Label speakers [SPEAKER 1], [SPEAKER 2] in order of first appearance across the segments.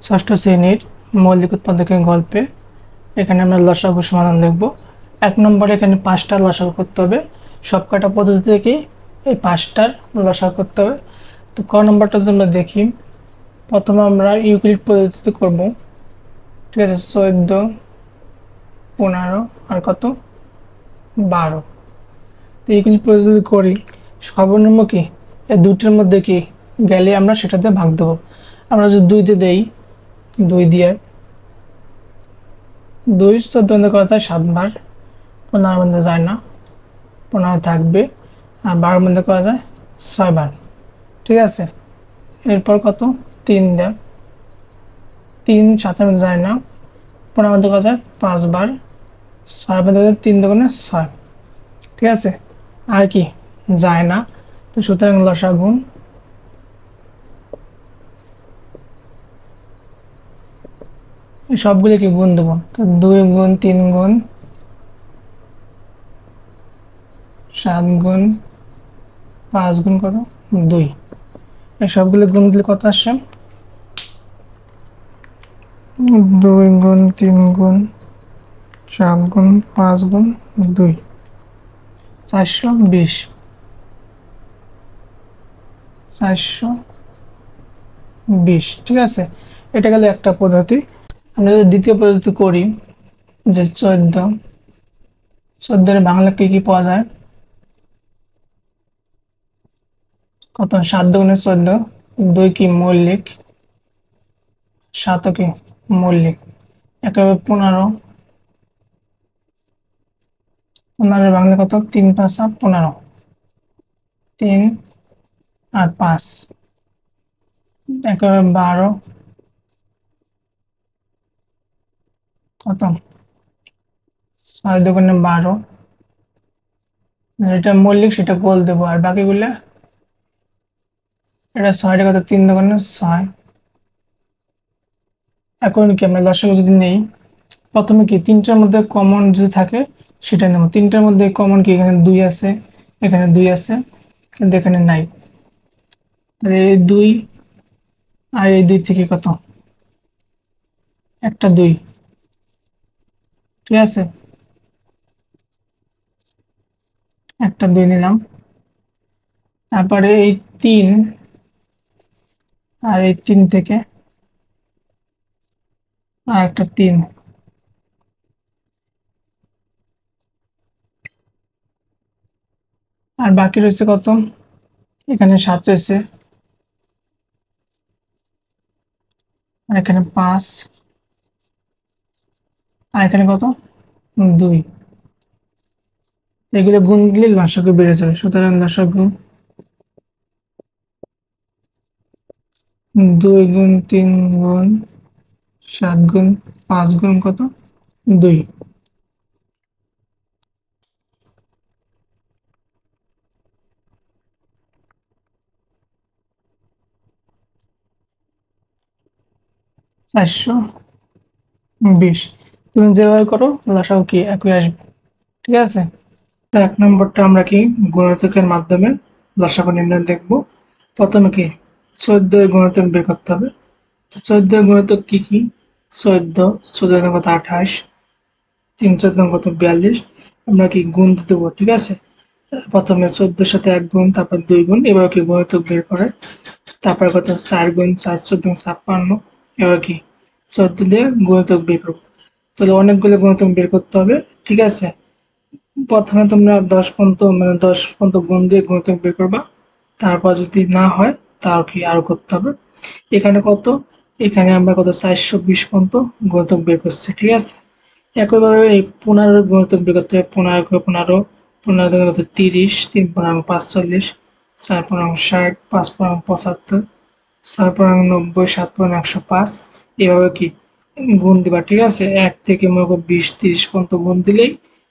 [SPEAKER 1] ষষ্ঠ শ্রেণীর মৌলিক উৎপাদকের গল্পে এখানে আমরা লসাগু সমাধান লিখব। 1 নম্বরে এখানে 5টা লসাগু করতে হবে। সবকটা পদ্ধতি থেকে এই 5টার লসাগু করতে হবে। তো ক নম্বরটা যদি আমরা দেখি, প্রথমে আমরা ইউক্লিড পদ্ধতিতে করব। ঠিক আছে, 14, 15 আর কত 12। তো ইউক্লিড পদ্ধতি করি, সর্বনিম্ন কি এই দুইটার মধ্যে কি গেলে আমরা সেটাতে ভাগ দেবো। আমরা যদি 2 দিয়ে দেই, 2 দিয়ে 2 14 করা যায় 7 বার, 15 মধ্যে যায় না, 15 থাকবে, আর 12 মধ্যে করা যায় 6 বার। ঠিক আছে, এরপর কত 3 দেয়, 3 7 মধ্যে যায় না, 15 মধ্যে করা যায় 5 বার, 6 মধ্যে 3 দুগুণে 6। ঠিক আছে, আর কি যায় না। তো সুতরাং লসাগু সবগুলো কি গুণ দেবো। তো 2 গুণ 3 গুণ 7 গুণ 5 গুণ কত 2, এই সবগুলো গুণ দিলে কত আসছে? 2 গুণ 3 গুণ 7 গুণ 5 গুণ 2, 420। 420। ঠিক আছে, এটা গেল একটা পদ্ধতি। আমরা যদি দ্বিতীয় পদ্ধতি করি, যে 14 বাংলা কি পাওয়া যায়, কত 7 দুগুণে 14, 2 কি মৌলিক, 7 কি মৌলিক, একেবারে 15। 15 বাংলা কত 3 5 15, 3 আর 5 একেবারে 12, কত 6 দুগুণে 12। এটা মৌলিক, সেটা গোল দেবো, আর বাকিগুলা এটা 6টা কত 3 দুগুণে 6। এখন কি আমরা লসাগু যদি নেই, প্রথমে কি 3টার মধ্যে কমন যদি থাকে সেটা নেব। 3টার মধ্যে কমন কি, এখানে 2 আছে, এখানে 2 আছে, কিন্তু এখানে নাই। তাহলে এই 2 আর এই 2 থেকে কত একটা 2। ঠিক আছে, একটা 2 নিলাম। তারপরে এই 3 আর এই 3 থেকে আর একটা 3, আর বাকি রয়েছে কত, এখানে 7 রয়েছে, আর এখানে 5, আর এখানে কত 2। এগুলো গুণ দিলে লসাগু বেড়ে যাবে। সুতরাং লসাগু 2 গুণ 3 গুণ 7 গুণ 5 গুণ কত 2। 420। তুমি যেভাবে করো লসাগু কি একই আসবে। ঠিক আছে, তো 1 নম্বরটা আমরা কি গুণিতকের মাধ্যমে লসাগু নির্ণয় দেখব। প্রথমে কি 14 এর গুণিতক বের করতে হবে। তো 14 এর গুণিতক কি কি, 14 14 কত 28, 3 14 কত 42। আমরা কি গুণ দিতে দেবো। ঠিক আছে, প্রথমে 14 সাথে 1 গুণ, তারপর 2 গুণ, এবার কি গুণিতক বের করে, তারপর কত 4 গুণ 4 14 56। এবার কি 14 দিয়ে গুণিতক বের করবো। তাহলে অনেকগুলো গুণিতক বের করতে হবে। ঠিক আছে, প্রথমে তোমরা 10 পর্যন্ত মানে 10 পর্যন্ত গুণ দিয়ে গুণিতক বের করবা, তারপর যদি না হয় তার কি আরো করতে হবে। এখানে কত, এখানে আমরা কত 420 পর্যন্ত গুণিতক বের করছি। ঠিক আছে, একইভাবে এই 15 গুণিতক বের করতে হবে। 15 করে 15, 15 থেকে কত 30, 3 15 45, 4 15 60, 5 15 75, 6 15 90, 7 15 105। এভাবে কি গুণ দিবা। ঠিক আছে, 1 থেকে মনে করো 20 30 পর্যন্ত গুণ দিলেই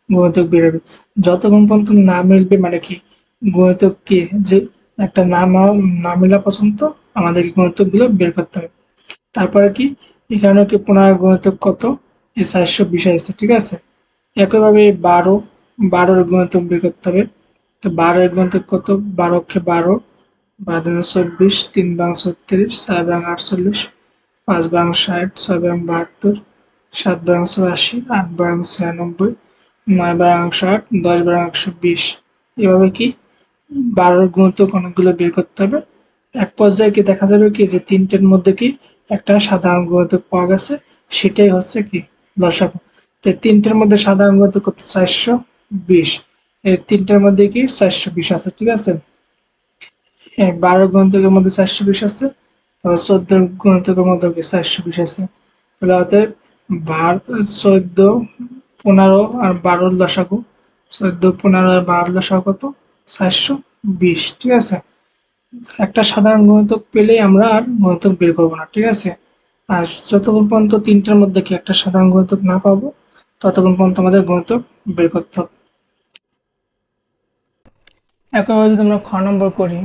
[SPEAKER 1] গুণিতক বেরোবে। যতক্ষণ পর্যন্ত না মিলবে, মানে কি গুণিতক কি যে একটা না মেলা পর্যন্ত আমাদের গুণিতক গুলো বের করতে হবে। তারপরে কি এখানে কি 15 গুণিতক কত, এই 420 আসছে। ঠিক আছে, একইভাবে 12 গুণিতক বের করতে হবে। তো 12 এর গুণিতক কত, 12 কে 12, 12 24, 3 ভাঙা 36, 4 ভাঙা 48, 5 × 60, 6 × 72, 7 × 84, 8 × 96, 9 × 8, 10 × 120। এভাবে কি 12 গুণিতক অনেকগুলো বের করতে হবে। এক পর্যায়ে কি দেখা যাবে কি যে তিনটের মধ্যে কি একটা সাধারণ গুণিতক পাওয়া গেছে, সেটাই হচ্ছে কি লসাগু। তো তিনটের মধ্যে সাধারণ গুণিতক কত? 420। এই তিনটের মধ্যে কি 420 আছে, ঠিক আছে। 12 গুণিতকের মধ্যে 420 আছে, তারপর 14 গুণিতকের মধ্যে কি 420 আছে। তাহলে অতএব 14, 15 আর 12 লসাগু, 14, 15 আর 12 লসাগু কত? 420, ঠিক আছে। একটা সাধারণ গুণিতক পেলেই আমরা আর গুণিতক বের করবো না, ঠিক আছে। আর যতক্ষণ পর্যন্ত তিনটার মধ্যে কি একটা সাধারণ গুণিতক না পাবো, ততক্ষণ পর্যন্ত আমাদের গুণিতক বের করতে হবে। একইভাবে যদি আমরা খ নম্বর করি,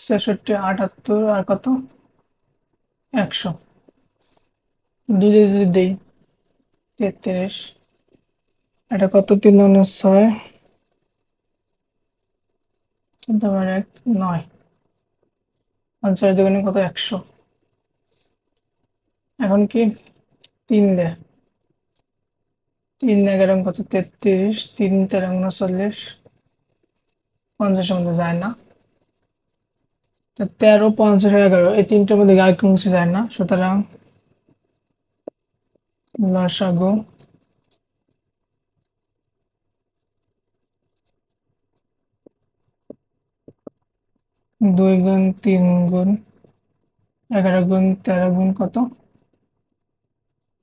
[SPEAKER 1] 66, 78 আর কত 100, দুই দিয়ে যদি দেই 33, এটা কত? 3 × 6, তারপর 1, 9, 50 দুগুণে কত? 100। এখন কি 3 দেয়, 3 11 কত? 33, 3 13 39, 50-এর মধ্যে যায় না। তো 13, 50 আর 11 এই তিনটার মধ্যে আর কোনো কিছু যায় না, সুতরাং লসাগু 2 গুণ 3 গুণ 11 গুণ 13 গুণ কত?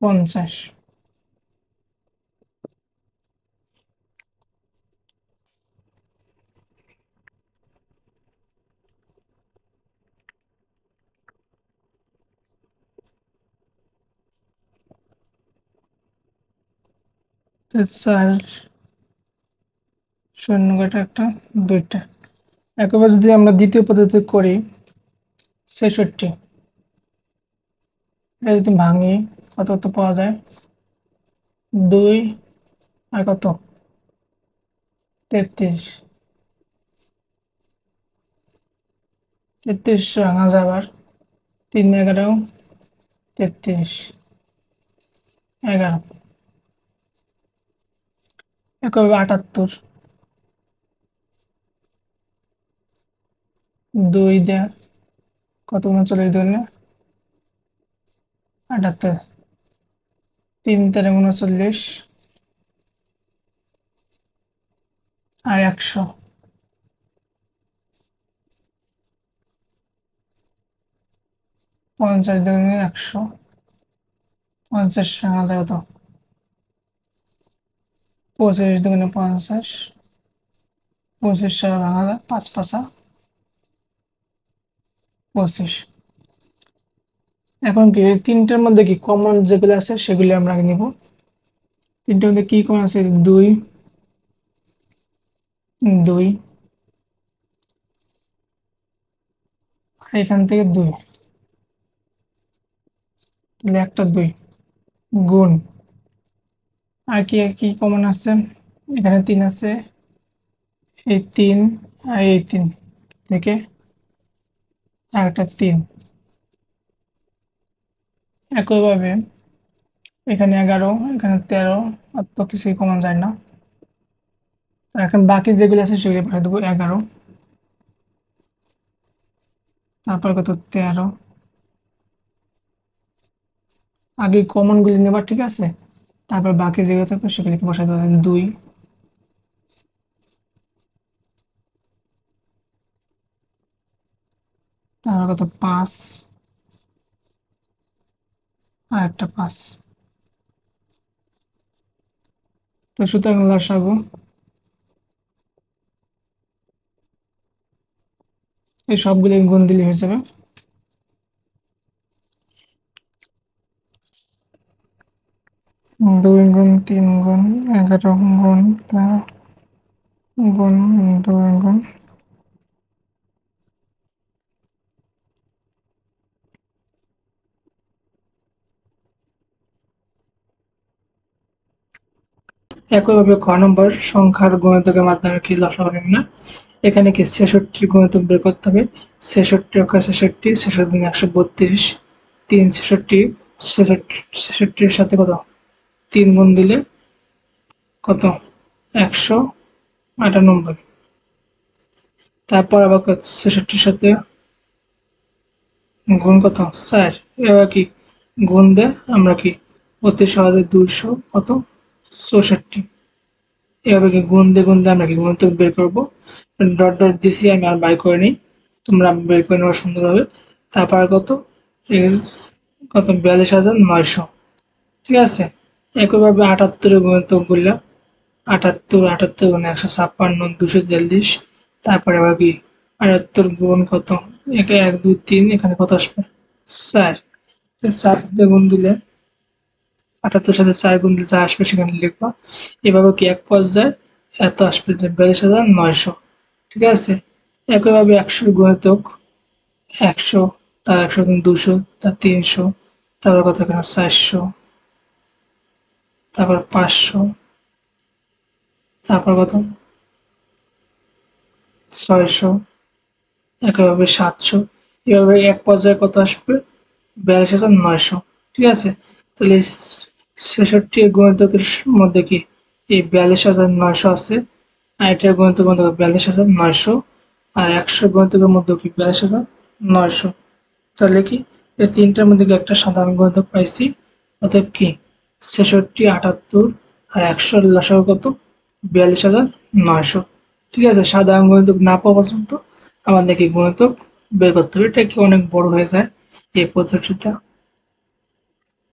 [SPEAKER 1] 50। তো 4 শূন্য কাটা একটা, দুইটা। একবার যদি আমরা দ্বিতীয় পদ্ধতি করি, 66, এটা যদি ভাঙি কত কত পাওয়া যায়? 2 আর কত? 33, 33 ভাঙা যায় আবার 3 11 33, 11। একইভাবে 78, 2 দেয়া কত? 39 দুগুণে 78, 3 13 39 আর 100, 50 দুগুণে 100, 50 ভাঙা যায় কত? 25 দুগুণে 50, 25 ভাঙা যায় 5 5 25। এখন কি তিনটার মধ্যে কি কমন যেগুলো আছে সেগুলি আমরা আগে নিব। তিনটার মধ্যে কি কমন আছে? 2 2, আর এখান থেকে 2, তাহলে একটা 2 গুণ, আর কি কি কমন আছে? এখানে 3 আছে, এই 3 আর এই 3 থেকে একটা 3। একইভাবে এখানে 11, এখানে 13, অত কিছুই কমন যায় না। এখন বাকি যেগুলো আছে সেগুলো পাঠিয়ে দেবো। 11, তারপর কত? 13। আগে কমন গুলি নেবার, ঠিক আছে, তারপর বাকি যেগুলো থাকবে সেগুলিকে বসাই দেবো। 2, তারপর কত? 5 আর একটা 5। তো সুতরাং লসাগু এই সবগুলি গুণ দিলে হয়ে যাবে। 2 গুণ 3 গুণ 11 গুণ 13 গুণ 2 গুণ একইভাবে খ নম্বর সংখ্যার গুণিতকের মাধ্যমে কি লসাগু নির্ণয়। এখানে কি 66 গুণিতক বের করতে হবে। 66 অক্ষর 66, 66 132, 3 66, 66 সাথে কত 3 গুণ দিলে কত 198। তারপর আবার 66 সাথে গুণ কত 4। এবার কি গুণ দেয় আমরা কি অতি সহজে 200 কত 64। এভাবে কি গুণ দিয়ে আমরা কি গুণিতক বের করবো। ডট ডট দিছি আমি আর বাই করে নিই, তোমরা বের করে নেওয়া সুন্দরভাবে। তারপর কত কত 42,900। ঠিক আছে, একইভাবে 78 গুণিতক গুলা 78 78 গুণ 156 243। তারপরে আবার কি 78 গুণ কত 1 1 2 3, এখানে কত আসবে 4। 4 দিয়ে গুণ দিলে 78 সাথে 4 গুণ দিলে যা আসবে সেখানে লিখবা। এভাবে কি এক পর্যায়ে এত আসবে যে 42,900। ঠিক আছে, একইভাবে 100 গুণিতক 100, তার 100 গুণ 200, তার 300, তারপর কত এখানে 400, তারপর 500, তারপর কত 600, একইভাবে 700। এভাবে এক পর্যায়ে কত আসবে 42,900। ঠিক আছে, তাহলে 66 গুণিতকের মধ্যে কি এই 42,900 আছে, আর এটার গুণিতকের মধ্যে 42,900, আর 100 গুণিতকের মধ্যে কি 42,900। তাহলে কি এই তিনটার মধ্যে কি একটা সাধারণ গুণিতক পাইছি। অতএব কি 66, 78 আর 100 লসাগু কত 42,900। ঠিক আছে, সাধারণ গুণিতক না পাওয়া পর্যন্ত আমাদের কি গুণিতক বের করতে হবে। এটা কি অনেক বড় হয়ে যায় এই পদ্ধতিটা।